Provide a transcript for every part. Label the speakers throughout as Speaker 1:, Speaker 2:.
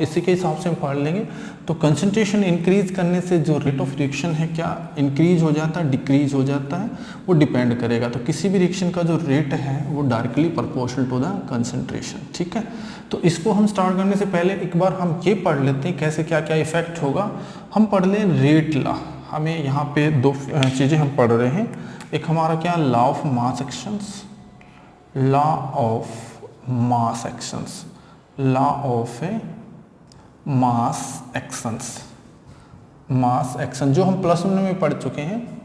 Speaker 1: इसी के हिसाब से हम पढ़ लेंगे। तो कंसंट्रेशन इंक्रीज करने से जो रेट ऑफ रिएक्शन है क्या इंक्रीज हो जाता है, डिक्रीज हो जाता है, वो डिपेंड करेगा। तो किसी भी रिएक्शन का जो रेट है वो directly proportional to the concentration, ठीक है। तो इसको हम स्टार्ट करने से पहले एक बार हम ये पढ़ लेते हैं कैसे क्या क्या इफेक्ट होगा। हम पढ़ लें रेट लॉ। हमें यहाँ पे दो चीज़ें हम पढ़ रहे हैं, एक हमारा क्या law of mass actions, law of mass actions, law of mass actions, mass action जो हम प्लस 1 में पढ़ चुके हैं।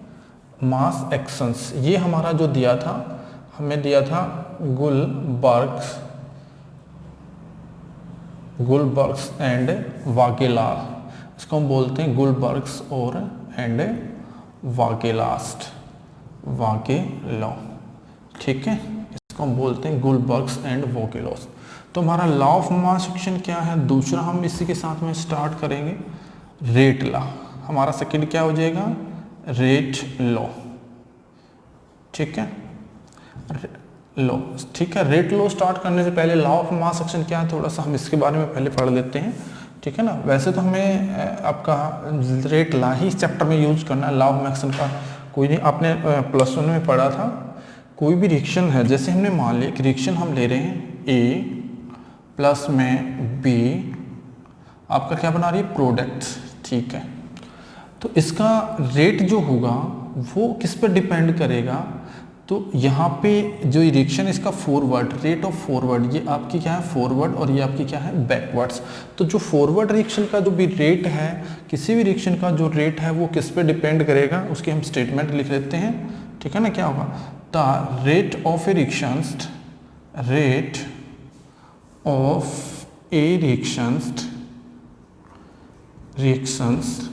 Speaker 1: मास एक्शंस ये हमारा जो दिया था, हमें दिया था गुलबर्ग्स एंड वागेलार, इसको हम बोलते हैं गुलबर्ग्स और एंड वागेलॉ, ठीक है। इसको हम बोलते हैं गुलबर्ग्स एंड वागेलॉस। तो हमारा लॉ ऑफ मास एक्शन क्या है, दूसरा हम इसी के साथ में स्टार्ट करेंगे रेट लॉ। हमारा सेकंड क्या हो जाएगा, रेट लॉ, ठीक है, लॉ, ठीक है। रेट लॉ स्टार्ट करने से पहले लॉ ऑफ मास एक्शन क्या है, थोड़ा सा हम इसके बारे में पहले पढ़ लेते हैं, ठीक है ना। वैसे तो हमें आपका रेट लॉ ही चैप्टर में यूज करना है, लॉ ऑफ एक्शन का कोई नहीं। आपने प्लस 1 में पढ़ा था, कोई भी रिएक्शन है, जैसे हमने मान लिया एक रिएक्शन हम ले रहे हैं ए प्लस में बी, आपका क्या बना रही है प्रोडक्ट, ठीक है। तो इसका रेट जो होगा वो किस पर डिपेंड करेगा, तो यहाँ पे जो रिएक्शन इसका फॉरवर्ड, रेट ऑफ फॉरवर्ड, ये आपकी क्या है फॉरवर्ड और ये आपकी क्या है बैकवर्ड्स। तो जो फॉरवर्ड रिएक्शन का जो भी रेट है, किसी भी रिएक्शन का जो रेट है वो किस पे डिपेंड करेगा, उसकी हम स्टेटमेंट लिख लेते हैं, ठीक है ना। क्या होगा, the rate of A reactions, rate of A reactions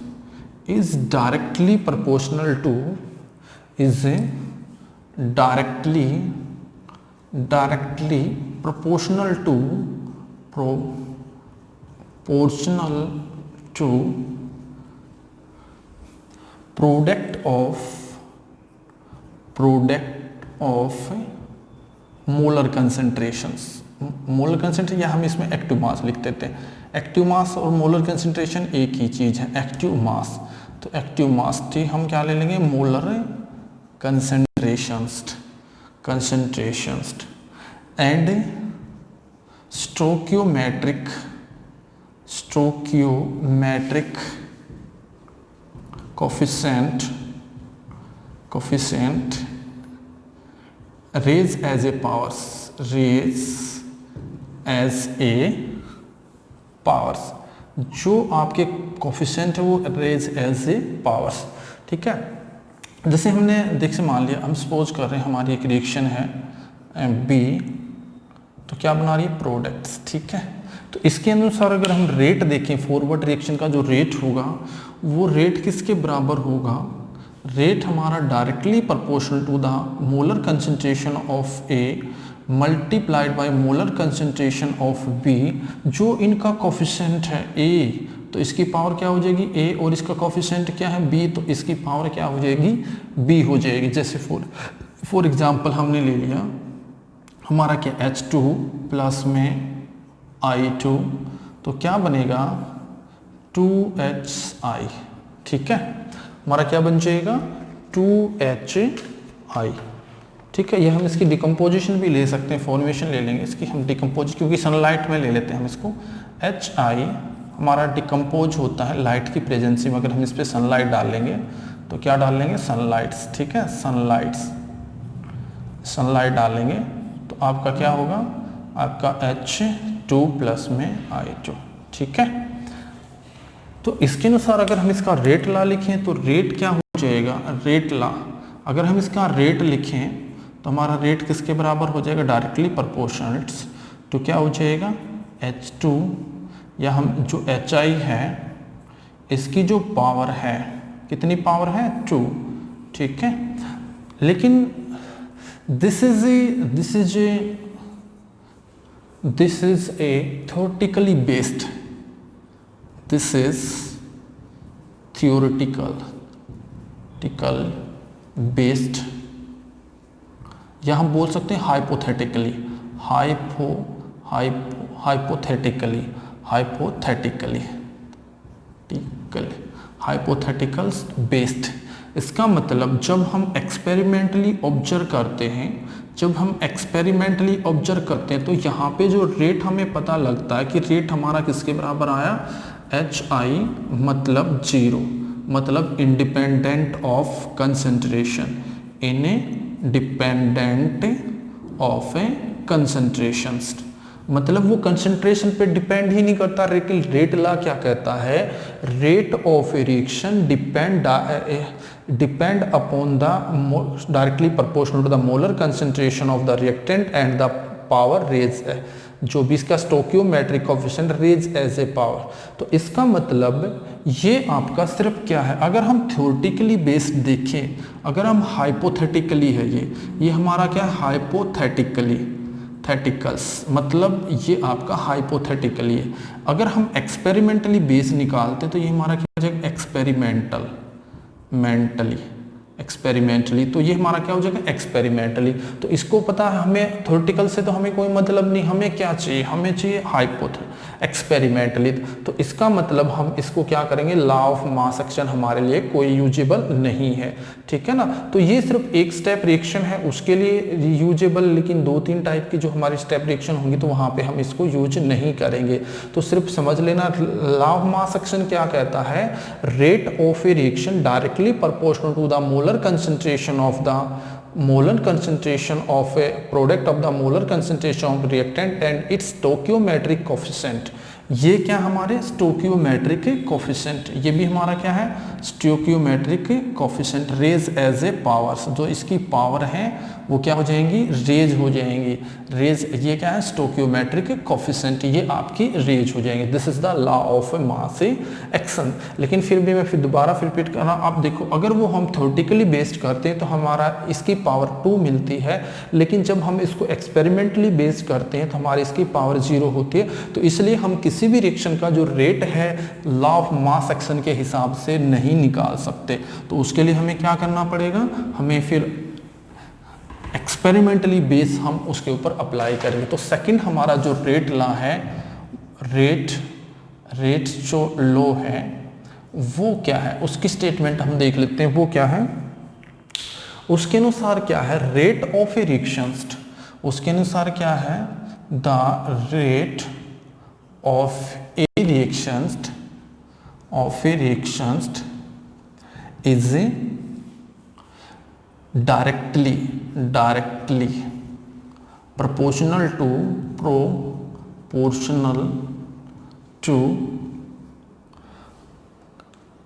Speaker 1: is directly proportional to, is directly proportional to product of molar concentrations. Molar concentration या हम इसमें एक्टिव मास लिख देते हैं। एक्टिव मास और मोलर कंसंट्रेशन एक ही चीज़ है, एक्टिव मास। तो एक्टिव मास ठीक हम क्या ले लेंगे, molar concentrations and stoichiometric coefficient raise as a powers, जो आपके कोफिशिएंट है वो रेज एज ए पावर्स, ठीक है। जैसे हमने देख से मान लिया, हम सपोज कर रहे हैं हमारी एक रिएक्शन है बी, तो क्या बना रही है प्रोडक्ट्स, ठीक है। तो इसके अनुसार अगर हम रेट देखें, फॉरवर्ड रिएक्शन का जो रेट होगा वो रेट किसके बराबर होगा, रेट हमारा directly proportional to the molar concentration of A multiplied by molar concentration of B. जो इनका कोफिशिएंट है ए, तो इसकी पावर क्या हो जाएगी ए, और इसका कोफिशिएंट क्या है बी, तो इसकी पावर क्या हो जाएगी बी हो जाएगी। जैसे फॉर एग्जांपल हमने ले लिया हमारा क्या H2 प्लस में I2, तो क्या बनेगा 2HI, ठीक है। हमारा क्या बन जाएगा 2HI, ठीक है। ये हम इसकी डिकम्पोजिशन भी ले सकते हैं, फॉर्मेशन ले लेंगे इसकी हम डिकम्पोज, क्योंकि सनलाइट में ले लेते हैं हम इसको। HI हमारा डिकम्पोज होता है लाइट की प्रेजेंसी में। अगर हम इस पर सनलाइट डाल लेंगे तो क्या डाल लेंगे सनलाइट्स, ठीक है, सनलाइट डालेंगे तो आपका क्या होगा, आपका H2 प्लस में I2, ठीक है। तो इसके अनुसार अगर हम इसका रेट लॉ लिखें तो रेट क्या हो जाएगा, रेट लॉ अगर हम इसका रेट लिखें तो हमारा रेट किसके बराबर हो जाएगा, डायरेक्टली प्रोपोर्शनल तो क्या हो जाएगा H2, या हम जो HI है इसकी जो पावर है कितनी पावर है 2, ठीक है। लेकिन this is a theoretically based, this is theoretical based, या हम बोल सकते हैं हाइपोथेटिकली हाइपोथेटिकल्स बेस्ड। इसका मतलब जब हम एक्सपेरिमेंटली ऑब्जर्व करते हैं, तो यहाँ पे जो रेट हमें पता लगता है कि रेट हमारा किसके बराबर आया, HI मतलब 0, मतलब independent of concentration, independent of concentration, मतलब वो कंसंट्रेशन पे डिपेंड ही नहीं करता। लेकिन रेट लॉ क्या कहता है, rate of reaction depend upon the directly proportional to the molar concentration of the reactant and the power raise है, जो भी इसका stoichiometric coefficient raise as a power. तो इसका मतलब ये आपका सिर्फ क्या है, अगर हम थ्योरेटिकली बेस्ड देखें, अगर हम हाइपोथेटिकली है ये हमारा क्या है, हाइपोथेटिकल्स, मतलब ये आपका हाइपोथेटिकली है। अगर हम एक्सपेरिमेंटली बेस निकालते तो ये हमारा क्या हो जाएगा, एक्सपेरिमेंटली, तो ये हमारा क्या हो जाएगा, एक्सपेरिमेंटली। तो इसको पता है हमें, थ्योरेटिकल से तो हमें कोई मतलब नहीं, हमें क्या चाहिए, हमें चाहिए एक्सपेरिमेंटली। तो इसका मतलब हम इसको क्या करेंगे, लॉ ऑफ मास एक्शन हमारे लिए कोई यूजेबल नहीं है, ठीक है ना। तो ये सिर्फ एक स्टेप रिएक्शन है, उसके लिए यूजेबल, लेकिन 2-3 टाइप की जो हमारी स्टेप रिएक्शन होंगी तो वहां पे हम इसको यूज नहीं करेंगे। तो सिर्फ समझ लेना, लॉ ऑफ मास एक्शन क्या कहता है, rate of a reaction directly proportional to the molar concentration of a product of the molar concentration of reactant and its stoichiometric coefficient। ये क्या हमारे स्टोकियोमेट्रिक कोफिशिएंट, ये भी हमारा क्या है, stoichiometric coefficient raise as a powers, जो इसकी पावर है वो क्या हो जाएंगी, रेज हो जाएंगी, रेज, ये क्या है, स्टोकियोमेट्रिक कोफिशिएंट, ये आपकी रेज हो जाएंगे। This is the law of mass action. लेकिन फिर भी मैं दोबारा रिपीट कर रहा हूं, आप देखो, अगर वो हम थ्योरेटिकली बेस्ड करते हैं तो हमारा इसकी पावर 2 मिलती है, लेकिन जब हम इसको एक्सपेरिमेंटली बेस्ड करते हैं तो हमारी इसकी पावर 0 होती है। तो इसलिए हम किसी भी रिएक्शन का जो रेट है लॉ ऑफ मास एक्शन के हिसाब से नहीं निकाल सकते। तो उसके लिए हमें क्या करना पड़ेगा, हमें फिर एक्सपेरिमेंटली बेस हम उसके ऊपर अप्लाई करेंगे। तो सेकंड हमारा जो रेट लॉ है, रेट जो लॉ है वो क्या है, उसकी स्टेटमेंट हम देख लेते हैं, वो क्या है, उसके अनुसार क्या है, रेट ऑफ ए रिएक्शन, उसके अनुसार क्या है, the rate of a reaction is directly proportional to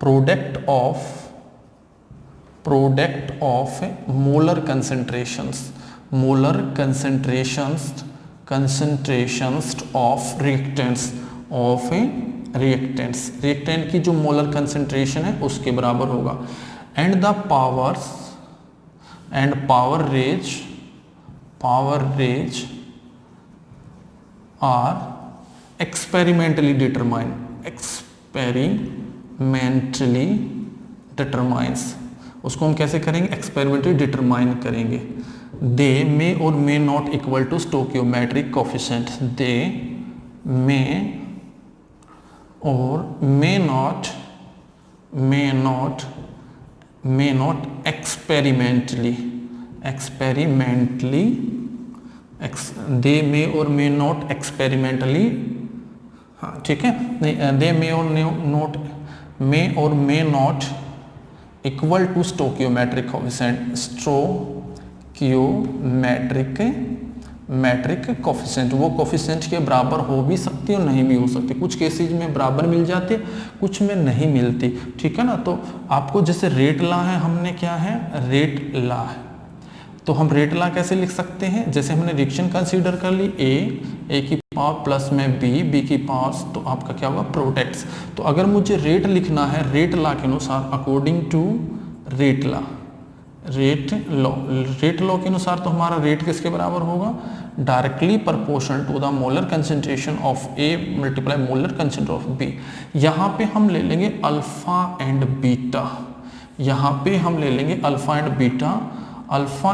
Speaker 1: product of molar concentrations of reactant की जो मोलर कंसंट्रेशन है उसके बराबर होगा, and the power raise are experimentally determines, उसको हम कैसे करेंगे, एक्सपेरिमेंटली डिटरमाइन करेंगे। They may or may not equal to stoichiometric coefficient, they may or may not experimentally they may or may not experimentally, हाँ ठीक है, नहीं, they may or may not equal to stoichiometric coefficient, metric coefficient, वो coefficient के बराबर हो भी सकती है और नहीं भी हो सकती, कुछ केसेज में बराबर मिल जाती है, कुछ में नहीं मिलती, ठीक है ना। तो आपको जैसे रेट लॉ है, हमने क्या है, रेट लॉ है, तो हम रेट लॉ कैसे लिख सकते हैं, जैसे हमने रिएक्शन कंसीडर कर ली, ए की पावर प्लस में बी की पावर, तो आपका क्या होगा, प्रोडक्ट्स। तो अगर मुझे रेट लिखना है रेट लॉ के अनुसार, अकॉर्डिंग टू रेट लॉ के अनुसार, तो हमारा रेट किसके बराबर होगा, directly proportional to the molar concentration of A multiply molar concentration of B. यहाँ पे हम ले लेंगे अल्फा एंड बीटा, यहाँ पे हम ले लेंगे alpha and beta, alpha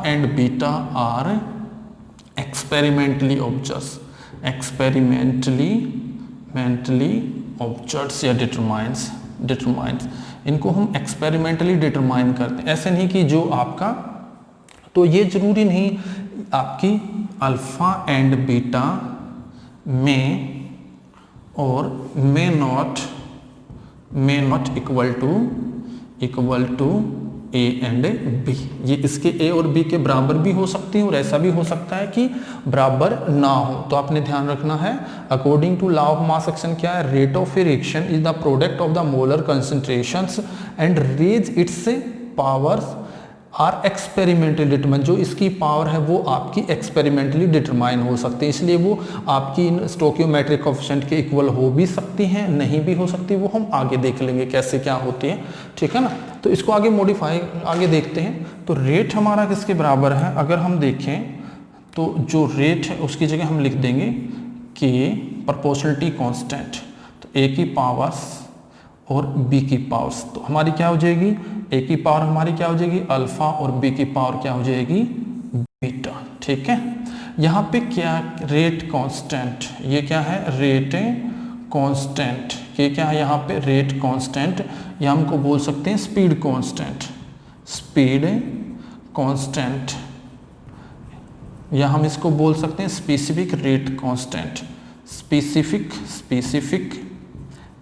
Speaker 1: and beta are experimentally experimentally observes या डिटरमाइंस, इनको हम एक्सपेरिमेंटली डिटरमाइन करते हैं। ऐसे नहीं कि जो आपका, तो ये जरूरी नहीं आपकी अल्फा एंड बीटा में और may not equal to A and B, ये इसके ए और बी के बराबर भी हो सकती है और ऐसा भी हो सकता है कि बराबर ना हो। तो आपने ध्यान रखना है, according to law of mass action क्या है, rate of reaction is the product of the molar concentrations and raise its powers are experimentally determine. जो इसकी पावर है वो आपकी एक्सपेरिमेंटली डिटरमाइन हो सकती है, इसलिए वो आपकी इन स्टोकियोमेट्रिक कोएफिशिएंट के इक्वल हो भी सकती हैं, नहीं भी हो सकती, वो हम आगे देख लेंगे कैसे क्या होती है, ठीक है ना। तो इसको आगे मॉडिफाई आगे देखते हैं। तो रेट हमारा किसके बराबर है, अगर हम देखें तो जो रेट है उसकी जगह हम लिख देंगे कि प्रोपोर्शनलिटी कांस्टेंट, तो ए की पावर्स और बी की पावर्स, तो हमारी क्या हो जाएगी, ए की पावर हमारी क्या हो जाएगी अल्फा और बी की पावर क्या हो जाएगी बीटा, ठीक है। यहाँ पे क्या रेट कांस्टेंट, ये क्या है रेट कांस्टेंट, ये क्या है यहाँ पे रेट कांस्टेंट, या हमको बोल सकते हैं स्पीड कांस्टेंट, या हम इसको बोल सकते हैं specific rate constant, specific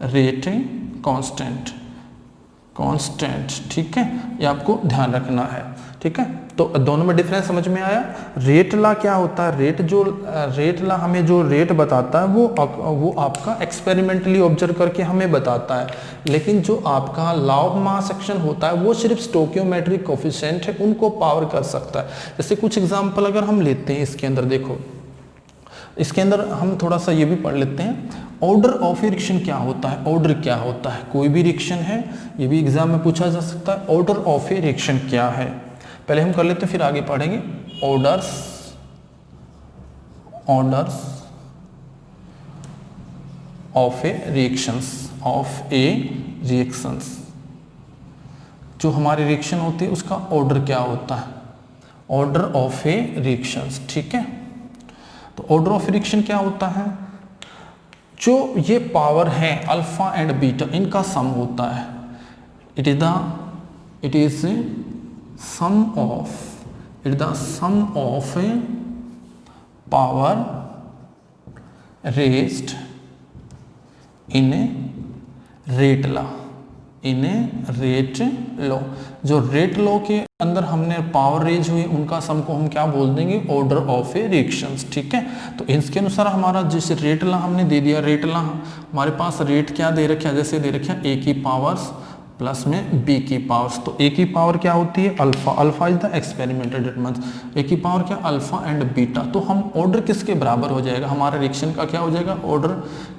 Speaker 1: rate constant, ठीक है, ये आपको ध्यान रखना है, ठीक है। तो दोनों में डिफरेंस समझ में आया। रेट ला क्या होता है, रेट ला हमें जो रेट बताता है वो आपका एक्सपेरिमेंटली ऑब्जर्व करके हमें बताता है, लेकिन जो आपका लॉ ऑफ मास एक्शन होता है वो सिर्फ स्टोकियोमेट्रिक कोएफिशिएंट है, उनको पावर कर सकता है। जैसे कुछ एग्जांपल अगर हम लेते हैं इसके अंदर, देखो इसके अंदर हम थोड़ा सा ये भी पढ़ लेते हैं, ऑर्डर ऑफ ए रिएक्शन क्या होता है। ऑर्डर क्या होता है, कोई भी रिएक्शन है, ये भी एग्जाम में पूछा जा सकता है, ऑर्डर ऑफ ए रिएक्शन क्या है, पहले हम कर लेते हैं फिर आगे पढ़ेंगे। ऑर्डर्स ऑफ ए रिएक्शंस, जो हमारी रिएक्शन होती है उसका ऑर्डर क्या होता है, ऑर्डर ऑफ ए रिएक्शंस, ठीक है। तो ऑर्डर ऑफ रिएक्शन क्या होता है, जो ये पावर है अल्फा एंड बीटा इनका सम होता है, it is sum of a power raised in rate law, जो रेट लॉ के अंदर हमने पावर रेज हुई उनका सम को हम क्या बोल देंगे ऑर्डर ऑफ ए रिएक्शंस, ठीक है। तो इसके अनुसार हमारा जैसे रेट लॉ हमने दे दिया, रेट लॉ हमारे पास रेट क्या दे रखा है, जैसे दे रखा है ए की पावर्स प्लस में बी की पावर्स, तो ए की पावर क्या होती है alpha is the experimental determines, A की पावर क्या अल्फा एंड बीटा, तो हम ऑर्डर किसके बराबर हो जाएगा, हमारा रिएक्शन का क्या हो जाएगा ऑर्डर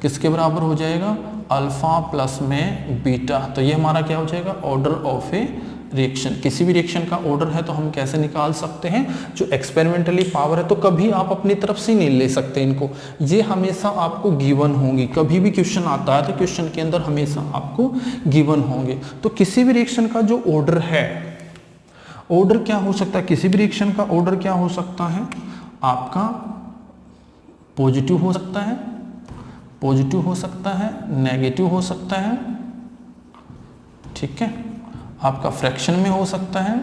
Speaker 1: किसके बराबर हो जाएगा अल्फा प्लस में बीटा, तो ये हमारा क्या हो जाएगा ऑर्डर ऑफ ए रिएक्शन। किसी भी रिएक्शन का ऑर्डर है तो हम कैसे निकाल सकते हैं, जो एक्सपेरिमेंटली पावर है तो कभी आप अपनी तरफ से नहीं ले सकते इनको, ये हमेशा आपको गिवन होंगी, कभी भी क्वेश्चन आता है तो क्वेश्चन के अंदर हमेशा आपको गिवन होंगे। तो किसी भी रिएक्शन का जो ऑर्डर है, ऑर्डर क्या हो सकता है, किसी भी रिएक्शन का ऑर्डर क्या हो सकता है आपका पॉजिटिव हो सकता है, नेगेटिव हो सकता है, ठीक है, आपका फ्रैक्शन में हो सकता है,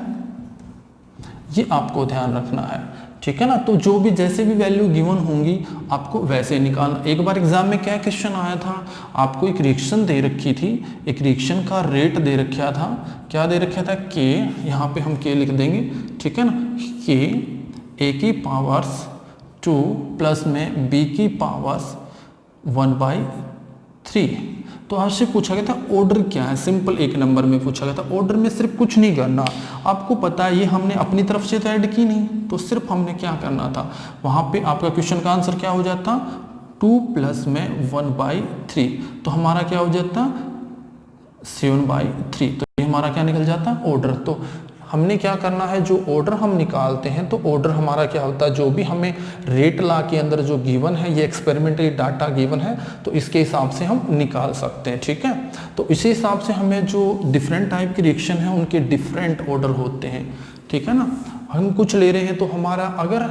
Speaker 1: ये आपको ध्यान रखना है, ठीक है ना। तो जो भी जैसे भी वैल्यू गिवन होंगी आपको वैसे निकालना। एक बार एग्जाम में क्या क्वेश्चन आया था, आपको एक रिएक्शन दे रखी थी, एक रिएक्शन का रेट दे रखा था, क्या दे रखा था के, यहाँ पे हम के लिख देंगे, ठीक है ना, के ए की पावर्स 2 प्लस में बी की पावर्स 1/3। तो आपसे पूछा गया था ऑर्डर क्या है, सिंपल एक नंबर में पूछा गया था। ऑर्डर में सिर्फ कुछ नहीं करना, आपको पता है ये हमने अपनी तरफ से तो ऐड की नहीं, तो सिर्फ हमने क्या करना था, वहाँ पे आपका क्वेश्चन का आंसर क्या हो जाता 2 प्लस में 1/3, तो हमारा क्या हो जाता 7/3, तो ये हमारा क्या निकल जाता ऑर्डर। तो हमने क्या करना है, जो ऑर्डर हम निकालते हैं तो ऑर्डर हमारा क्या होता है, जो भी हमें रेट लॉ के अंदर जो गिवन है, ये एक्सपेरिमेंटली डाटा गिवन है तो इसके हिसाब से हम निकाल सकते हैं, ठीक है। तो इसी हिसाब से हमें जो डिफरेंट टाइप की रिएक्शन है उनके डिफरेंट ऑर्डर होते हैं, ठीक है ना। हम कुछ ले रहे हैं तो हमारा अगर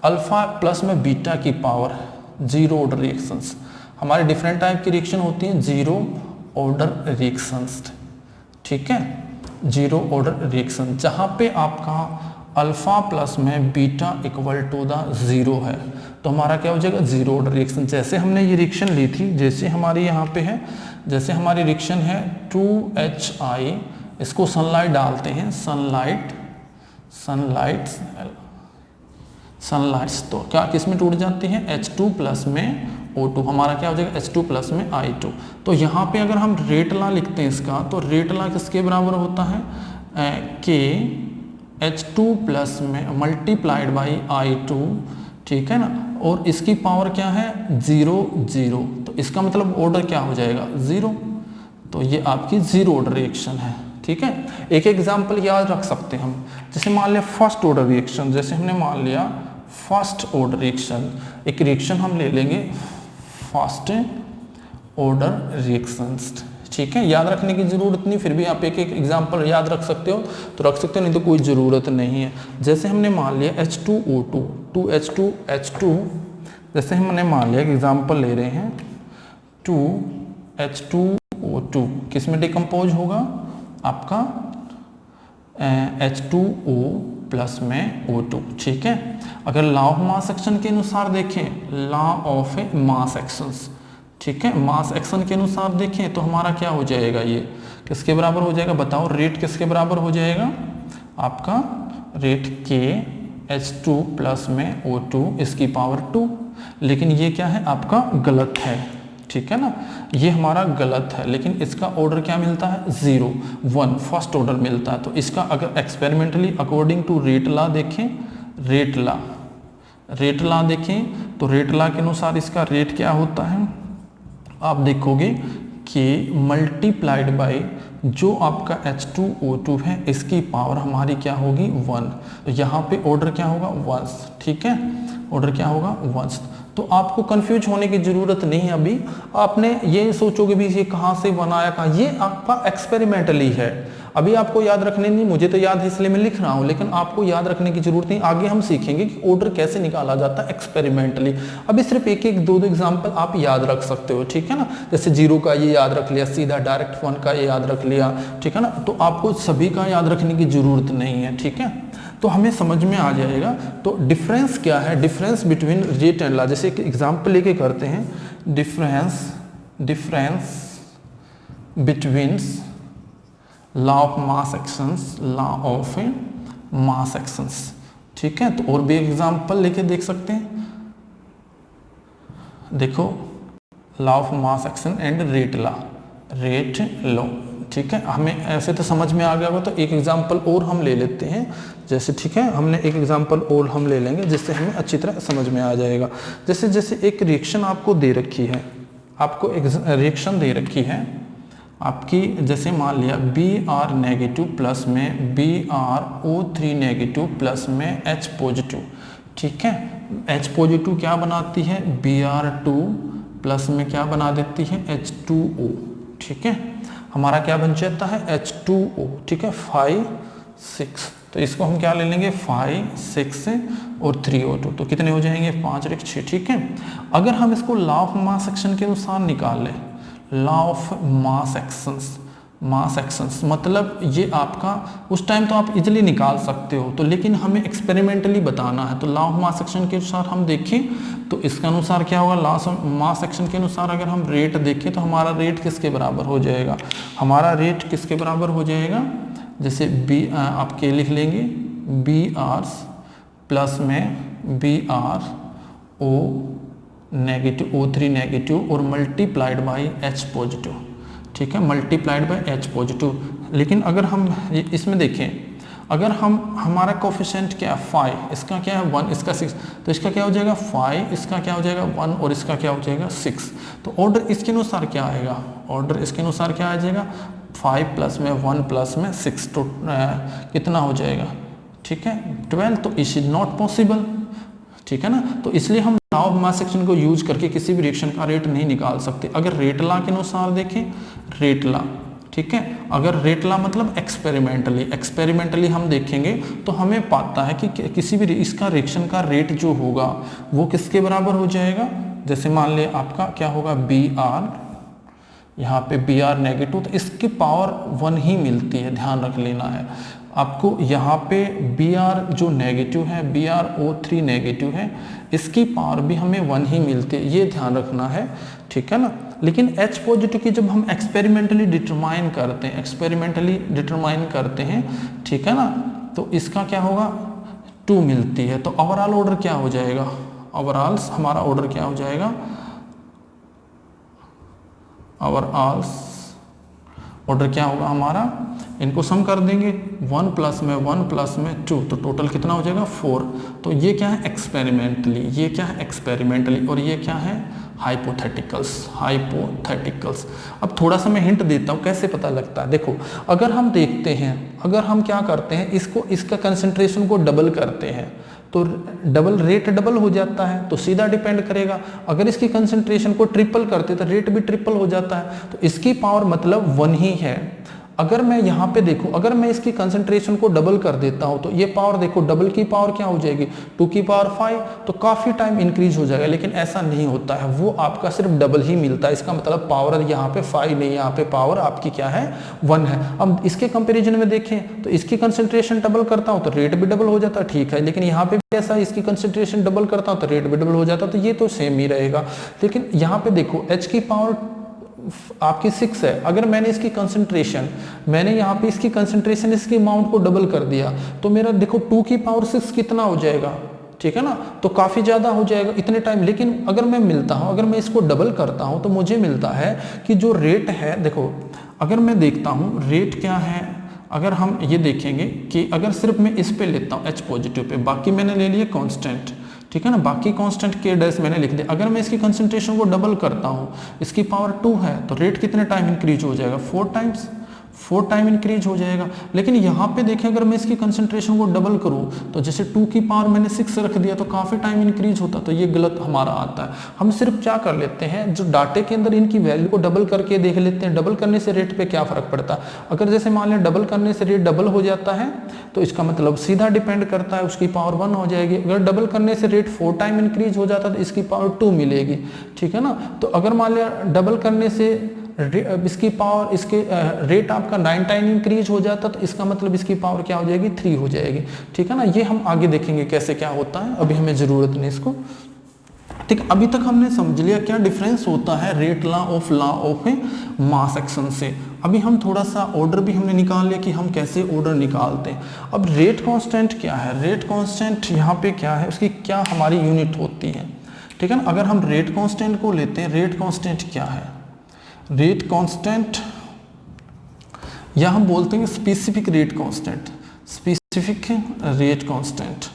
Speaker 1: अल्फा प्लस में बीटा की पावर जीरो ऑर्डर रिएक्शंस। हमारे डिफरेंट टाइप की रिएक्शन होती हैं जीरो ऑर्डर रिएक्शंस, ठीक है, जीरो ऑर्डर रिएक्शन, जहाँ पे आपका अल्फा प्लस में beta equal to the zero है, तो हमारा क्या हो जाएगा जीरो ऑर्डर रिएक्शन। जैसे हमने ये रिएक्शन ली थी, जैसे हमारी यहाँ पे है, जैसे हमारी रिएक्शन है 2HI, इसको सनलाइट डालते हैं, सनलाइट्स तो क्या किस में टूट जाती है, H2 प्लस में O2, हमारा क्या हो जाएगा H2 प्लस में I2। तो यहाँ पे अगर हम रेट लॉ लिखते हैं इसका, तो रेट लॉ किसके बराबर होता है, के H2 प्लस में मल्टीप्लाइड बाई I2, ठीक है ना, और इसकी पावर क्या है 0 0, तो इसका मतलब ऑर्डर क्या हो जाएगा 0, तो ये आपकी जीरो ऑर्डर रिएक्शन है, ठीक है। एक एग्जांपल याद रख सकते हैं हम, जैसे मान लिया फर्स्ट ऑर्डर रिएक्शन, जैसे हमने मान लिया फर्स्ट ऑर्डर रिएक्शन, एक रिएक्शन हम ले लेंगे फर्स्ट ऑर्डर रिएक्शंस, ठीक है। याद रखने की जरूरत नहीं, फिर भी आप एक एक एग्जांपल याद रख सकते हो तो रख सकते हो, नहीं तो कोई ज़रूरत नहीं है। जैसे हमने मान लिया H2O2, 2H2H2, जैसे हमने मान लिया एग्जांपल ले रहे हैं 2H2O2, किस में डिकम्पोज होगा आपका H2O प्लस में O2, ठीक है। अगर लॉ ऑफ मास एक्शन के अनुसार देखें, लॉ ऑफ मास एक्शंस, ठीक है, मास एक्शन के अनुसार देखें तो हमारा क्या हो जाएगा, ये किसके बराबर हो जाएगा बताओ, रेट किसके बराबर हो जाएगा आपका, रेट के H2 प्लस में O2 इसकी पावर 2, लेकिन ये क्या है आपका गलत है, ठीक है ना, ये हमारा गलत है, लेकिन इसका ऑर्डर क्या मिलता है 0 1 फर्स्ट ऑर्डर मिलता है। तो इसका अगर experimentally according to rate law देखें, रेट लॉ देखें तो रेट लॉ के अनुसार इसका रेट क्या होता है, आप देखोगे कि मल्टीप्लाइड बाय जो आपका H2O2 है इसकी पावर हमारी क्या होगी 1, तो यहाँ पे ऑर्डर क्या होगा 1, ठीक है, ऑर्डर क्या होगा 1। तो आपको कंफ्यूज होने की जरूरत नहीं है। अभी आपने ये सोचोगे भी ये कहाँ से बनाया, कहाँ, ये आपका एक्सपेरिमेंटली है, अभी आपको याद रखने नहीं, मुझे तो याद है इसलिए मैं लिख रहा हूँ, लेकिन आपको याद रखने की जरूरत नहीं, आगे हम सीखेंगे कि ऑर्डर कैसे निकाला जाता है एक्सपेरिमेंटली। अभी सिर्फ एक एक दो एग्जांपल आप याद रख सकते हो, ठीक है ना, जैसे 0 का ये याद रख लिया, सीधा डायरेक्ट 1 का ये याद रख लिया, ठीक है ना, तो आपको सभी का याद रखने की जरूरत नहीं है, ठीक है, तो हमें समझ में आ जाएगा। तो डिफरेंस क्या है, difference between rate and law, जैसे एक एग्जांपल लेके करते हैं, difference between law of mass actions, law of mass actions, ठीक है। तो और भी एग्जांपल लेके देख सकते हैं, देखो law of mass action and rate law, ठीक है, हमें ऐसे तो समझ में आ गया होगा। तो एक एग्जांपल और हम ले लेते हैं, जैसे ठीक है, हमने एक एग्जांपल और हम ले लेंगे जिससे हमें अच्छी तरह समझ में आ जाएगा। जैसे एक रिएक्शन आपको दे रखी है, आपको एक रिएक्शन दे रखी है आपकी, जैसे मान लिया Br नेगेटिव प्लस में BrO3 नेगेटिव प्लस में H पॉजिटिव, ठीक है, H पॉजिटिव क्या बनाती है Br2 प्लस में क्या बना देती है H2O, ठीक है, हमारा क्या बन जाता है H2O, ठीक है, 5 6, तो इसको हम क्या ले लेंगे 5 6 और 3O2, तो कितने हो जाएंगे 5 और 6, ठीक है। अगर हम इसको लॉ ऑफ मास एक्शन के अनुसार निकाल लें, लॉ ऑफ मास एक्शंस मतलब ये आपका उस टाइम तो आप इजीली निकाल सकते हो, तो लेकिन हमें एक्सपेरिमेंटली बताना है। तो लॉ ऑफ मास एक्शन के अनुसार हम देखें तो इसके अनुसार क्या होगा, लॉ ऑफ मास एक्शन के अनुसार अगर हम रेट देखें तो हमारा रेट किसके बराबर हो जाएगा, हमारा रेट किसके बराबर हो जाएगा, जैसे आप के लिख लेंगे Br प्लस में BrO नेगेटिव O3 नेगेटिव और मल्टीप्लाइड बाई H पॉजिटिव, ठीक है, मल्टीप्लाइड बाई H पॉजिटिव। लेकिन अगर हम इसमें देखें, अगर हम हमारा कोफिशिएंट क्या है 5, इसका क्या है 1, इसका 6, तो इसका क्या हो जाएगा 5, इसका क्या हो जाएगा 1 और इसका क्या हो जाएगा 6। तो ऑर्डर इसके अनुसार क्या आएगा, ऑर्डर इसके अनुसार क्या आ जाएगा 5 प्लस में 1 प्लस में 6, तो कितना हो जाएगा, ठीक है 12। तो इट इज नॉट पॉसिबल, ठीक है ना, तो इसलिए हम लॉ ऑफ मास एक्शन को यूज करके किसी भी रिएक्शन का रेट नहीं निकाल सकते। अगर रेट लॉ के अनुसार देखें, रेट लॉ, ठीक है, अगर रेट लॉ मतलब एक्सपेरिमेंटली हम देखेंगे तो हमें पता है कि किसी भी इसका रिएक्शन का रेट जो होगा वो किसके बराबर हो जाएगा, जैसे मान लिया आपका क्या होगा बी आर, यहाँ पे बी आर नेगेटिव, तो इसकी पावर 1 ही मिलती है, ध्यान रख लेना है आपको। यहाँ पे बी आर जो नेगेटिव है, बी आर ओ 3 नेगेटिव है, इसकी पावर भी हमें 1 ही मिलती है, ये ध्यान रखना है, ठीक है ना। लेकिन H पॉजिटिव की जब हम एक्सपेरिमेंटली डिटरमाइन करते हैं, ठीक है ना, तो इसका क्या होगा 2 मिलती है। तो ओवरऑल ऑर्डर क्या हो जाएगा, ओवरऑल हमारा ऑर्डर क्या हो जाएगा, ओवरऑल ऑर्डर क्या होगा हमारा, इनको सम कर देंगे 1 प्लस में 1 प्लस में 2, तो टोटल कितना हो जाएगा 4। तो ये क्या है एक्सपेरिमेंटली, ये क्या है एक्सपेरिमेंटली, और ये क्या है हाइपोथेटिकल्स। अब थोड़ा सा मैं हिंट देता हूँ कैसे पता लगता है। देखो अगर हम देखते हैं, अगर हम क्या करते हैं, इसका कंसंट्रेशन को डबल करते हैं तो रेट डबल हो जाता है, तो सीधा डिपेंड करेगा। अगर इसकी कंसंट्रेशन को ट्रिपल करते तो रेट भी ट्रिपल हो जाता है, तो इसकी पावर मतलब 1 ही है। अगर मैं यहाँ पे देखूँ, अगर मैं इसकी कंसंट्रेशन को डबल कर देता हूँ तो ये पावर देखो, डबल की पावर क्या हो जाएगी 2 की पावर 5, तो काफ़ी टाइम इंक्रीज हो जाएगा। लेकिन ऐसा नहीं होता है, वो आपका सिर्फ डबल ही मिलता है। इसका मतलब पावर यहाँ पे 5 नहीं, यहाँ पे पावर आपकी क्या है 1 है। अब इसके कंपेरिजन में देखें तो इसकी कंसंट्रेशन डबल करता हूँ तो रेट भी डबल हो जाता है, ठीक है। लेकिन यहाँ पे भी ऐसा, इसकी कंसंट्रेशन डबल करता हूँ तो रेट भी डबल हो जाता है, तो ये तो सेम ही रहेगा। लेकिन यहाँ पे देखो H की पावर आपकी 6 है, अगर मैंने इसकी कंसंट्रेशन, मैंने यहाँ पे इसकी कंसंट्रेशन, इसकी अमाउंट को डबल कर दिया, तो मेरा देखो 2 की पावर 6 कितना हो जाएगा, ठीक है ना, तो काफ़ी ज़्यादा हो जाएगा इतने टाइम। लेकिन अगर मैं मिलता हूँ, अगर मैं इसको डबल करता हूँ तो मुझे मिलता है कि जो रेट है, देखो अगर मैं देखता हूँ रेट क्या है, अगर हम ये देखेंगे कि अगर सिर्फ मैं इस पे लेता हूँ H पॉजिटिव पे, बाकी मैंने ले लिए कांस्टेंट, ठीक है ना, बाकी कांस्टेंट के डैश मैंने लिख दिया। अगर मैं इसकी कंसंट्रेशन को डबल करता हूँ, इसकी पावर 2 है, तो रेट कितने टाइम इंक्रीज हो जाएगा 4 टाइम इंक्रीज हो जाएगा। लेकिन यहाँ पे देखें, अगर मैं इसकी कंसंट्रेशन को डबल करूँ तो जैसे 2 की पावर मैंने 6 रख दिया तो काफ़ी टाइम इंक्रीज होता, तो ये गलत हमारा आता है। हम सिर्फ क्या कर लेते हैं, जो डाटे के अंदर इनकी वैल्यू को डबल करके देख लेते हैं, डबल करने से रेट पे क्या फ़र्क पड़ता है। अगर जैसे मान लें डबल करने से रेट डबल हो जाता है तो इसका मतलब सीधा डिपेंड करता है, उसकी पावर 1 हो जाएगी। अगर डबल करने से रेट 4 टाइम इंक्रीज हो जाता है तो इसकी पावर 2 मिलेगी, ठीक है ना। तो अगर मान लिया डबल करने से इसकी पावर, इसके रेट आपका 9 टाइम इंक्रीज हो जाता तो इसका मतलब इसकी पावर क्या हो जाएगी 3 हो जाएगी, ठीक है ना। ये हम आगे देखेंगे कैसे क्या होता है, अभी हमें ज़रूरत नहीं इसको, ठीक। अभी तक हमने समझ लिया क्या डिफरेंस होता है rate law of mass action से। अभी हम थोड़ा सा ऑर्डर भी हमने निकाल लिया कि हम कैसे ऑर्डर निकालते हैं। अब रेट कांस्टेंट क्या है, रेट कांस्टेंट यहाँ पे क्या है, उसकी क्या हमारी यूनिट होती है, ठीक है ना। अगर हम रेट कांस्टेंट को लेते हैं, रेट कांस्टेंट क्या है, रेट कांस्टेंट या हम बोलते हैं specific rate constant, specific rate constant,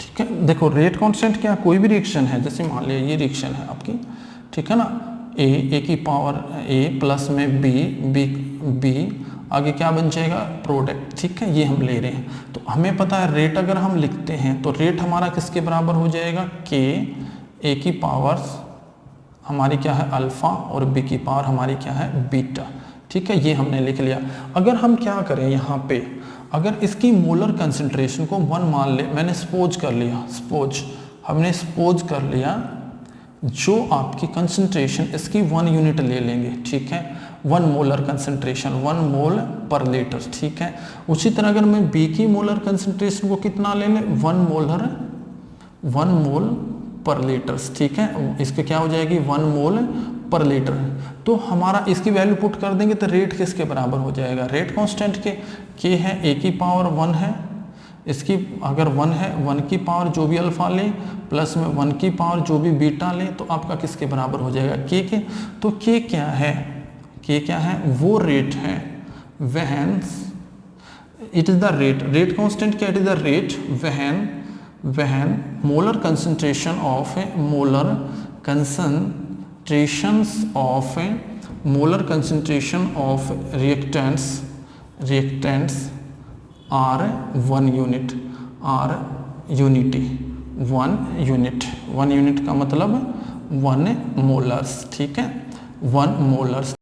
Speaker 1: ठीक है। देखो रेट कांस्टेंट क्या, कोई भी रिएक्शन है, जैसे मान लिया ये रिएक्शन है आपकी, ठीक है ना, ए की पावर ए प्लस में बी आगे क्या बन जाएगा प्रोडक्ट, ठीक है, ये हम ले रहे हैं। तो हमें पता है रेट अगर हम लिखते हैं तो रेट हमारा किसके बराबर हो जाएगा, के, ए की पावर हमारी क्या है अल्फा और बी की पावर हमारी क्या है बीटा, ठीक है, ये हमने लिख लिया। अगर हम क्या करें यहाँ पे, अगर इसकी मोलर कंसंट्रेशन को 1 मान ले, मैंने सपोज कर लिया, जो आपकी कंसंट्रेशन इसकी 1 यूनिट ले लेंगे, ठीक है, 1 मोलर कंसंट्रेशन 1 मोल पर लीटर, ठीक है। उसी तरह अगर मैं बी की मोलर कंसंट्रेशन को कितना ले लें 1 मोल पर लीटर, ठीक है, इसके क्या हो जाएगी 1 मोल पर लीटर। तो हमारा इसकी वैल्यू पुट कर देंगे तो रेट किसके बराबर हो जाएगा, रेट कांस्टेंट के है, ए की पावर 1 है, इसकी अगर 1 है 1 की पावर जो भी अल्फा ले प्लस में 1 की पावर जो भी बीटा ले, तो आपका किसके बराबर हो जाएगा के। तो के क्या है, वो रेट है, when it is the rate constant क्या, it is the rate when molar concentration of reactants are 1 unit, का मतलब 1 मोलर्स, ठीक है, 1 मोलर्स।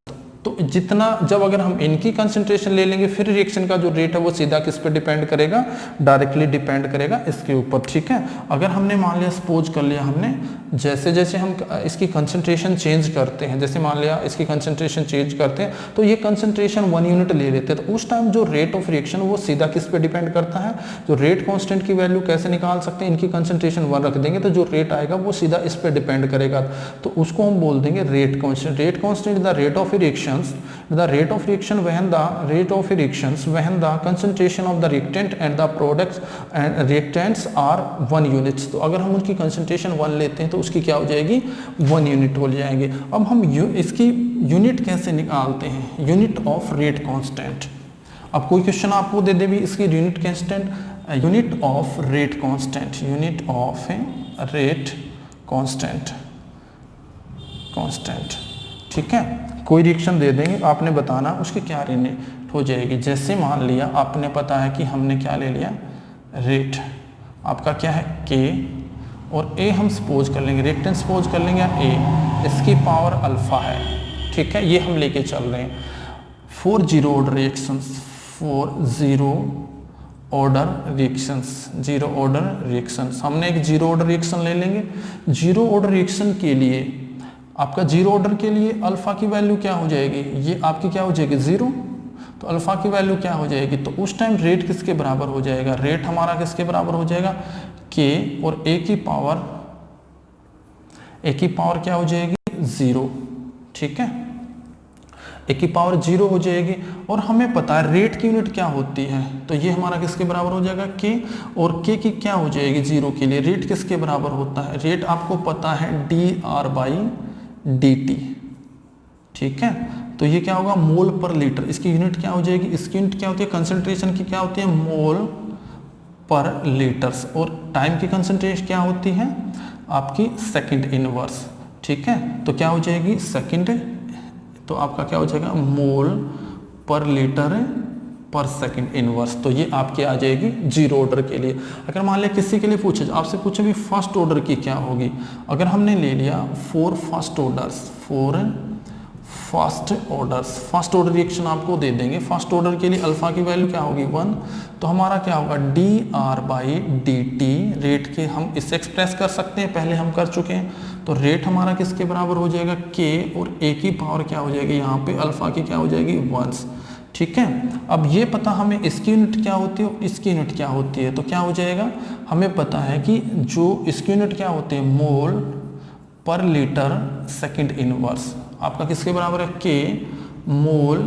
Speaker 1: तो जितना जब अगर हम इनकी कंसंट्रेशन ले लेंगे फिर रिएक्शन का जो रेट है वो सीधा किस पे डिपेंड करेगा, डायरेक्टली डिपेंड करेगा इसके ऊपर, ठीक है। अगर हमने मान लिया सपोज कर लिया हमने जैसे जैसे हम इसकी कंसंट्रेशन चेंज करते हैं, जैसे मान लिया इसकी कंसंट्रेशन चेंज करते हैं तो ये कंसंट्रेशन 1 यूनिट ले लेते हैं, तो उस टाइम जो रेट ऑफ रिएक्शन वो सीधा किस पे डिपेंड करता है, जो रेट कांस्टेंट की वैल्यू कैसे निकाल सकते हैं, इनकी कंसंट्रेशन 1 रख देंगे तो जो रेट आएगा वो सीधा इस पे डिपेंड करेगा, तो उसको हम बोल देंगे rate constant. Rate constant the rate of reactions, the rate of reaction when the rate of reactions when the concentration of the reactant and the products and reactants are 1 units। तो अगर हम उनकी concentration 1 लेते हैं तो उसकी क्या हो जाएगी, 1 यूनिट हो जाएंगे। अब हम इसकी यूनिट कैसे निकालते हैं, यूनिट ऑफ रेट कांस्टेंट। अब कोई क्वेश्चन आपको दे दे भी इसकी unit constant, unit of rate constant, unit of rate constant, constant, ठीक है। कोई रिएक्शन दे देंगे आपने बताना उसकी क्या यूनिट हो जाएगी। जैसे मान लिया आपने पता है कि हमने क्या ले लिया, रेट आपका क्या है K, और A हम सपोज कर लेंगे, रिएक्टेंट सपोज कर लेंगे A, इसकी पावर अल्फा है, ठीक है, ये हम लेके चल रहे हैं। 4 zero order reactions, 4 zero order reactions, zero order reactions, हमने एक जीरो ऑर्डर रिएक्शन ले लेंगे। जीरो ऑर्डर रिएक्शन के लिए आपका जीरो ऑर्डर के लिए अल्फा की वैल्यू क्या हो जाएगी, ये आपकी क्या हो जाएगी 0, तो अल्फा की वैल्यू क्या हो जाएगी, तो उस टाइम रेट किसके बराबर हो जाएगा, रेट हमारा किसके बराबर हो जाएगा K, और A की पावर क्या हो जाएगी 0, ठीक है, A की पावर 0 हो जाएगी। और हमें पता है रेट की यूनिट क्या होती है, तो ये हमारा किसके बराबर हो जाएगा K, और K की क्या हो जाएगी 0 के लिए, रेट किसके बराबर होता है, रेट आपको पता है dR/dt, ठीक है। तो ये क्या होगा मोल पर लीटर, इसकी यूनिट क्या हो जाएगी, इसकी यूनिट क्या होती है, कंसंट्रेशन की क्या होती है, मोल पर लीटर्स, और टाइम की कंसंट्रेशन क्या होती है आपकी सेकंड इनवर्स, ठीक है। तो क्या हो जाएगी सेकंड, तो आपका क्या हो जाएगा मोल पर लीटर पर सेकंड इनवर्स, तो ये आपकी आ जाएगी जीरो ऑर्डर के लिए। अगर मान लिया किसी के लिए पूछे, आपसे पूछे भी फर्स्ट ऑर्डर की क्या होगी, अगर हमने ले लिया 4 first orders, 4 first orders, first order reaction आपको दे देंगे। फर्स्ट ऑर्डर के लिए अल्फा की वैल्यू क्या होगी 1, तो हमारा क्या होगा dR/dt, रेट के हम इससे एक्सप्रेस कर सकते हैं, पहले हम कर चुके हैं। तो रेट हमारा किसके बराबर हो जाएगा K, और A की पावर क्या हो जाएगी यहाँ पे अल्फा की क्या हो जाएगी 1, ठीक है। अब ये पता हमें इसकी यूनिट क्या होती है और इसकी यूनिट क्या होती है, तो क्या हो जाएगा, हमें पता है कि जो इसकी यूनिट क्या होती है मोल पर लीटर सेकंड इनवर्स, आपका किसके बराबर है K मोल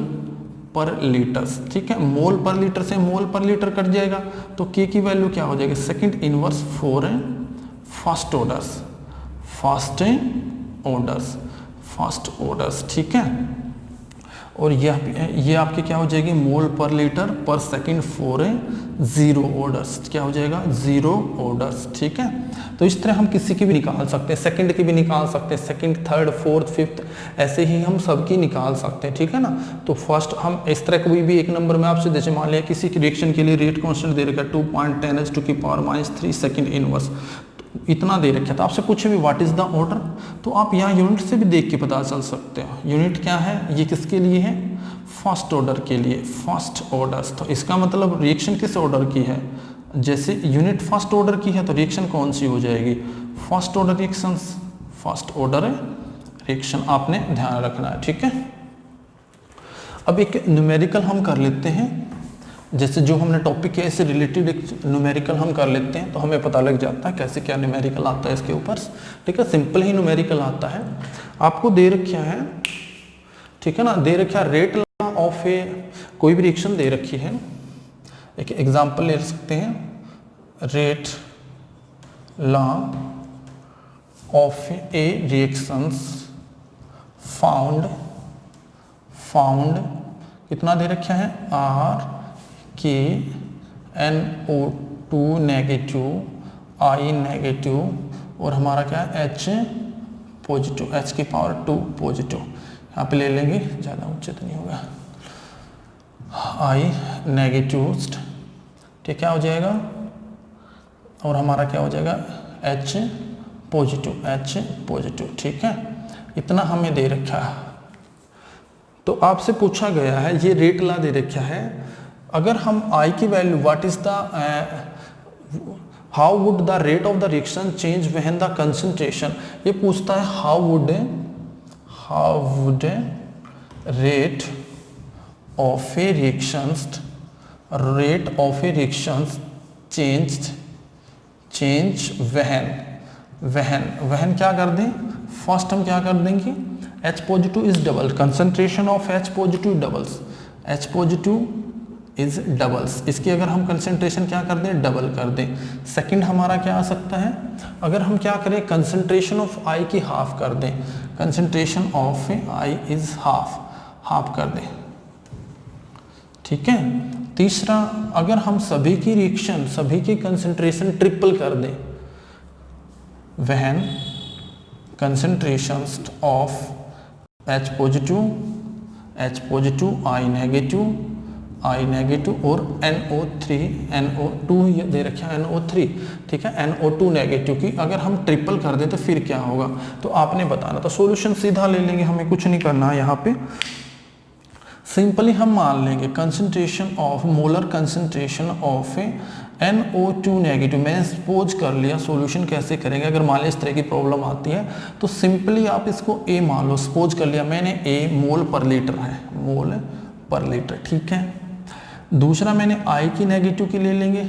Speaker 1: पर लीटर्स, ठीक है। मोल पर लीटर से मोल पर लीटर कट जाएगा तो K की वैल्यू क्या हो जाएगी second inverse 4 first orders, first orders, ठीक है। और ये आपके क्या हो जाएगी मोल पर लीटर पर सेकंड 4 जीरो ऑर्डर्स, क्या हो जाएगा जीरो ऑर्डर्स, ठीक है। तो इस तरह हम किसी की भी निकाल सकते हैं, सेकंड की भी निकाल सकते हैं, सेकंड, थर्ड, फोर्थ, फिफ्थ, ऐसे ही हम सबकी निकाल सकते हैं, ठीक है ना। तो फर्स्ट हम इस तरह कोई भी एक नंबर में आपसे जैसे मान लिया किसी की रिएक्शन के लिए रेट कांस्टेंट दे रखा है 2.10⁻³ सेकंड इनवर्स, इतना दे रखा था, आपसे पूछे भी व्हाट इज द ऑर्डर, तो आप यहाँ यूनिट से भी देख के पता चल सकते हो। यूनिट क्या है, ये किसके लिए है फर्स्ट ऑर्डर के लिए, फर्स्ट ऑर्डर्स, तो इसका मतलब रिएक्शन किस ऑर्डर की है, जैसे यूनिट फर्स्ट ऑर्डर की है तो रिएक्शन कौन सी हो जाएगी first order reaction, first order reaction आपने ध्यान रखना है, ठीक है। अब एक न्यूमेरिकल हम कर लेते हैं, जैसे जो हमने टॉपिक है इससे रिलेटेड एक न्यूमेरिकल हम कर लेते हैं तो हमें पता लग जाता है कैसे क्या न्यूमेरिकल आता है इसके ऊपर, ठीक है। सिंपल ही न्यूमेरिकल आता है, आपको दे रखा है, ठीक है ना, दे रखा है रेट लॉ ऑफ ए, कोई भी रिएक्शन दे रखी है, एक एग्जांपल ले सकते हैं, rate law of A reactions found कितना दे रखा है RkNO2 नेगेटिव, I नेगेटिव, और हमारा क्या है H पॉजिटिव, H की पावर 2 पॉजिटिव, यहाँ पे ले लेंगे, ज़्यादा उच्चित नहीं होगा, I नेगेटिव, ठीक क्या हो जाएगा, और हमारा क्या हो जाएगा H पॉजिटिव, ठीक है। इतना हमें दे रखा है, तो आपसे पूछा गया है, ये रेट ला दे रखा है, अगर हम आई की value what is the how would the rate of the reaction change when the concentration, ये पूछता है how would rate of a reaction change वहन क्या कर दें, फर्स्ट हम क्या कर देंगे, H positive is double, concentration of H positive doubles, H positive is doubles, इसकी अगर हम कंसंट्रेशन क्या कर दें, डबल कर दें। सेकंड हमारा क्या आ सकता है, अगर हम क्या करें, कंसंट्रेशन ऑफ I की हाफ कर दें, concentration of I is half कर दें, ठीक है। तीसरा, अगर हम सभी की रिएक्शन, सभी की कंसंट्रेशन ट्रिपल कर दें, when concentrations of H positive, I negative और NO2 ये दे रखा है NO3, ठीक है, NO2 नेगेटिव की अगर हम ट्रिपल कर दें तो फिर क्या होगा, तो आपने बताना। तो सॉल्यूशन सीधा ले लेंगे, हमें कुछ नहीं करना है यहाँ पे, सिंपली हम मान लेंगे concentration of molar concentration of NO2 negative, मैंने सपोज कर लिया। सॉल्यूशन कैसे करेंगे, अगर मान लीजिए इस तरह की प्रॉब्लम आती है तो सिंपली आप इसको A मान लो, सपोज कर लिया मैंने A मोल पर लीटर है, मोल पर लीटर, ठीक है। दूसरा मैंने I की नेगेटिव की ले लेंगे,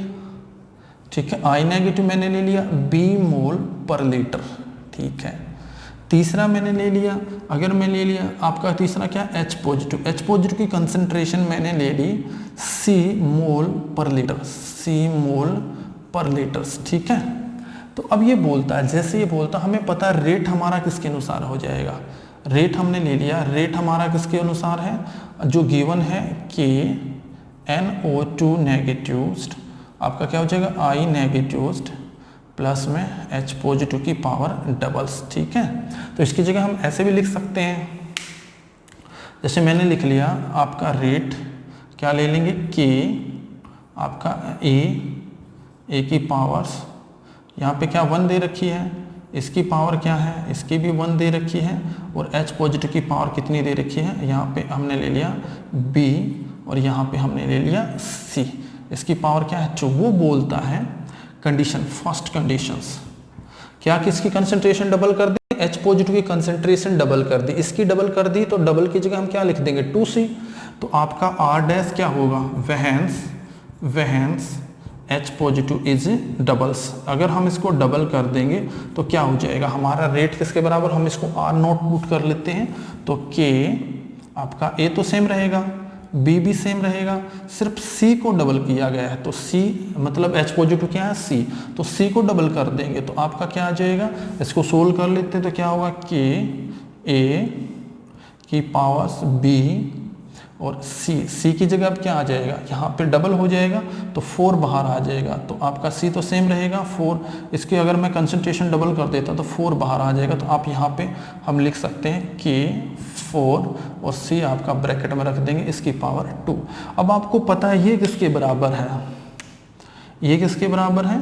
Speaker 1: ठीक है, I नेगेटिव मैंने ले लिया B मोल पर लीटर, ठीक है। तीसरा मैंने ले लिया, अगर मैं ले लिया आपका तीसरा क्या, H पॉजिटिव की कंसंट्रेशन मैंने ले ली C मोल पर लीटर, ठीक है। तो अब ये बोलता है, जैसे ये बोलता हमें पता है रेट हमारा किसके अनुसार हो जाएगा, रेट हमने ले लिया, रेट हमारा किसके अनुसार है, जो गिवन है कि NO2 नेगेटिव आपका क्या हो जाएगा, I नेगेटिव प्लस में H पॉजिटिव की पावर डबल्स, ठीक है। तो इसकी जगह हम ऐसे भी लिख सकते हैं, जैसे मैंने लिख लिया आपका रेट क्या ले लेंगे, K आपका A की पावर्स, यहाँ पे क्या 1 दे रखी है, इसकी पावर क्या है, इसकी भी 1 दे रखी है, और H पॉजिटिव की पावर कितनी दे रखी है, यहाँ पे हमने ले लिया B और यहाँ पे हमने ले लिया C, इसकी पावर क्या है 2। वो बोलता है कंडीशन, फर्स्ट कंडीशंस क्या, किसकी कंसंट्रेशन डबल कर दी, H पॉजिटिव की कंसंट्रेशन डबल कर दी, इसकी डबल कर दी, तो डबल की जगह हम क्या लिख देंगे 2C, तो आपका R डैश क्या होगा, वहन्स H पॉजिटिव इज डबल्स, अगर हम इसको डबल कर देंगे तो क्या हो जाएगा हमारा रेट किसके बराबर, हम इसको R नोट पुट कर लेते हैं, तो K आपका A तो सेम रहेगा, B भी सेम रहेगा, सिर्फ C को डबल किया गया है, तो C मतलब H पॉजिटिव क्या है C, तो C को डबल कर देंगे तो आपका क्या आ जाएगा, इसको सोल्व कर लेते हैं तो क्या होगा K A की पावर्स B और C की जगह अब क्या आ जाएगा, यहाँ पे डबल हो जाएगा तो 4 बाहर आ जाएगा, तो आपका C तो सेम रहेगा 4, इसके अगर मैं कंसंट्रेशन डबल कर देता तो 4 बाहर आ जाएगा, तो आप यहाँ पे हम लिख सकते हैं K 4 और C आपका ब्रैकेट में रख देंगे, इसकी पावर 2। अब आपको पता है ये किसके बराबर है, ये किसके बराबर है,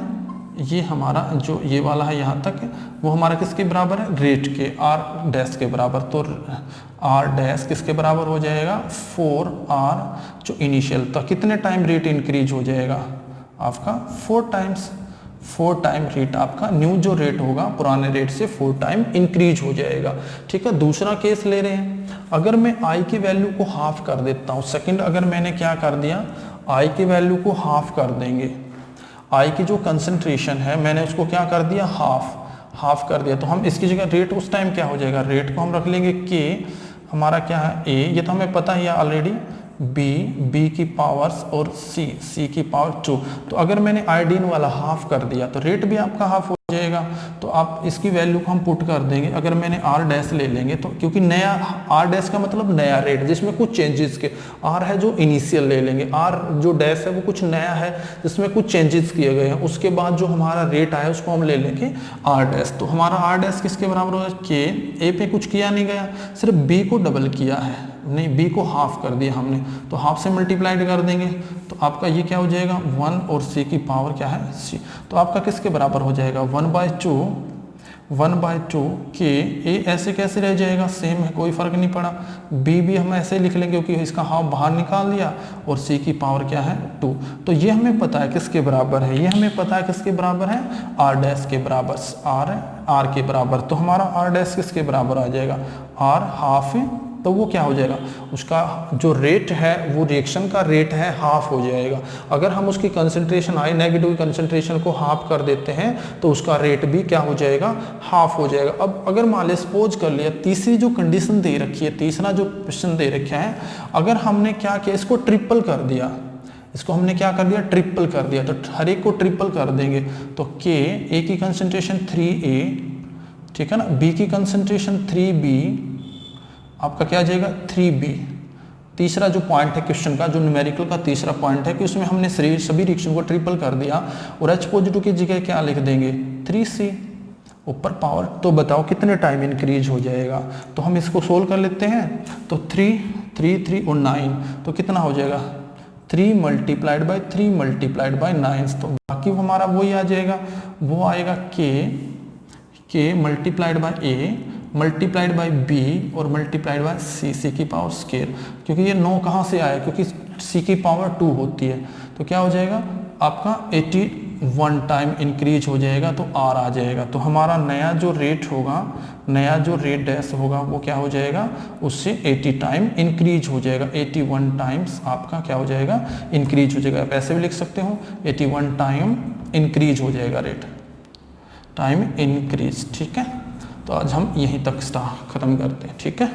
Speaker 1: ये हमारा जो ये वाला है यहाँ तक वो हमारा किसके बराबर है, रेट के, R डैश के बराबर, तो R डैश किसके बराबर हो जाएगा 4R जो इनिशियल था, कितने टाइम रेट इंक्रीज हो जाएगा आपका 4 टाइम रेट, आपका न्यू जो रेट होगा पुराने रेट से 4 टाइम इंक्रीज हो जाएगा, ठीक है। दूसरा केस ले रहे हैं, अगर मैं I की वैल्यू को हाफ कर देता हूँ, सेकंड अगर मैंने क्या कर दिया I की वैल्यू को हाफ कर देंगे, I की जो कंसंट्रेशन है मैंने उसको क्या कर दिया हाफ कर दिया, तो हम इसकी जगह रेट उस टाइम क्या हो जाएगा, रेट को हम रख लेंगे K, हमारा क्या है A, ये तो हमें पता ही है ऑलरेडी, B की पावर्स और C की पावर 2, तो अगर मैंने आयोडीन वाला हाफ कर दिया तो रेट भी आपका हाफ हो जाएगा, तो आप इसकी वैल्यू को हम पुट कर देंगे, अगर मैंने R डैश ले लेंगे तो क्योंकि नया R डैश का मतलब नया रेट जिसमें कुछ चेंजेस के, R है जो इनिशियल ले लेंगे, R जो डैश है वो कुछ नया है जिसमें कुछ चेंजेस किए गए हैं, उसके बाद जो हमारा रेट आया उसको हम ले लेंगे R डैश, तो हमारा R डैश किसके बराबर होगा K, A पे कुछ किया नहीं गया, सिर्फ B को डबल किया है, नहीं B को हाफ कर दिया हमने, तो हाफ से मल्टीप्लाइड कर देंगे, तो आपका ये क्या हो जाएगा 1 और C की पावर क्या है C, तो आपका किसके बराबर हो जाएगा 1/2 1/2 के ए ऐसे कैसे रह जाएगा, सेम है, कोई फर्क नहीं पड़ा। बी भी हम ऐसे लिख लेंगे क्योंकि इसका हाफ बाहर निकाल दिया, और सी की पावर क्या है 2। तो ये हमें पता है किसके बराबर है, ये हमें पता है किसके बराबर है, आर डैश के बराबर, आर के बराबर। तो हमारा आर डैश किसके बराबर आ जाएगा, आर हाफ है। तो वो क्या हो जाएगा, उसका जो रेट है वो रिएक्शन का रेट है हाफ हो जाएगा। अगर हम उसकी कंसंट्रेशन आई नेगेटिव कंसंट्रेशन को हाफ कर देते हैं तो उसका रेट भी क्या हो जाएगा, हाफ हो जाएगा। अब अगर मान ले सपोज कर लिया, तीसरी जो कंडीशन दे रखी है, तीसरा जो क्वेश्चन दे रखा है, अगर हमने क्या किया, इसको ट्रिपल कर दिया, इसको हमने क्या कर दिया, ट्रिपल कर दिया। तो हर एक को ट्रिपल कर देंगे तो के ए की कंसंट्रेशन 3A, ठीक है ना, बी की कंसंट्रेशन 3B, आपका क्या आ जाएगा 3B। तीसरा जो पॉइंट है क्वेश्चन का, जो न्यूमेरिकल का तीसरा पॉइंट है कि उसमें हमने सभी रिएक्शन को ट्रिपल कर दिया और H पॉजिटिव की जगह क्या लिख देंगे 3C ऊपर पावर। तो बताओ कितने टाइम इंक्रीज हो जाएगा। तो हम इसको सोल्व कर लेते हैं। तो 3 3 3 और 9, तो कितना हो जाएगा 3 मल्टीप्लाइड बाई 3 मल्टीप्लाइड बाई 9। तो बाकी हमारा वही आ जाएगा, वो आएगा के multiplied by A multiplied by B और मल्टीप्लाइड बाई सी की पावर स्केयर। क्योंकि ये 9 कहाँ से आया, क्योंकि सी की पावर 2 होती है। तो क्या हो जाएगा आपका 81 टाइम इंक्रीज हो जाएगा, तो आर आ जाएगा। तो हमारा नया जो रेट होगा, नया जो रेट डैश होगा वो क्या हो जाएगा, उससे 80 टाइम इंक्रीज हो जाएगा। 81 टाइम्स आपका क्या हो जाएगा, इंक्रीज हो जाएगा। आप ऐसे भी लिख सकते हो 81 टाइम इंक्रीज हो जाएगा रेट, टाइम इंक्रीज। ठीक है, तो आज हम यहीं तक खत्म करते हैं। ठीक है।